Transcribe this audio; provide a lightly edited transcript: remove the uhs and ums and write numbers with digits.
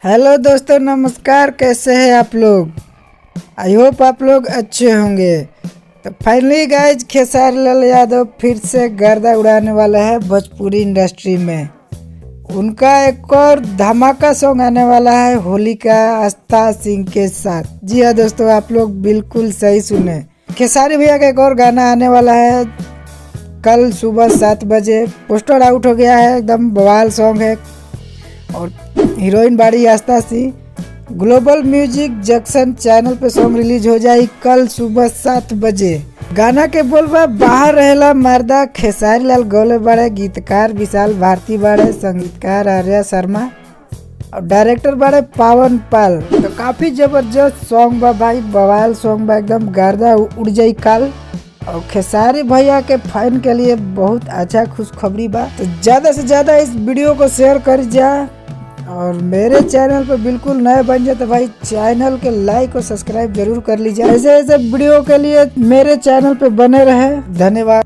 Hello दोस्तों, नमस्कार। कैसे हैं आप लोग? आई होप आप लोग अच्छे होंगे। तो फाइनली गाइज, खेसारी लाल यादव फिर से गर्दा उड़ाने वाला है भोजपुरी इंडस्ट्री में। उनका एक और धमाका सॉन्ग आने वाला है होलिका आस्था सिंह के साथ। जी हाँ दोस्तों, आप लोग बिल्कुल सही सुने। खेसारी भैया का एक और गाना आने वाला है कल सुबह 7 बजे। पोस्टर आउट हो गया है, एकदम बवाल सॉन्ग है और हीरोइन बाड़ी आस्था सी। ग्लोबल म्यूजिक जंक्शन चैनल पे सॉन्ग रिलीज हो जाए कल सुबह 7 बजे। गाना के बोलबा बाहर रहेला मर्दा खेसारी लाल गौले बड़े, गीतकार विशाल भारती बड़े, संगीतकार आर्या शर्मा और डायरेक्टर बड़े पावन पाल। तो काफी जबरदस्त सॉन्ग बा भाई, बवाल सॉन्ग बा, एकदम गर्दा उड़ जाई कल। और खेसारी भैया के फैन के लिए बहुत अच्छा खुशखबरी बा। तो ज्यादा से ज्यादा इस वीडियो को शेयर कर जा और मेरे चैनल पर बिल्कुल नए बन जाए तो भाई चैनल के लाइक और सब्सक्राइब जरूर कर लीजिए। ऐसे ऐसे वीडियो के लिए मेरे चैनल पे बने रहे। धन्यवाद।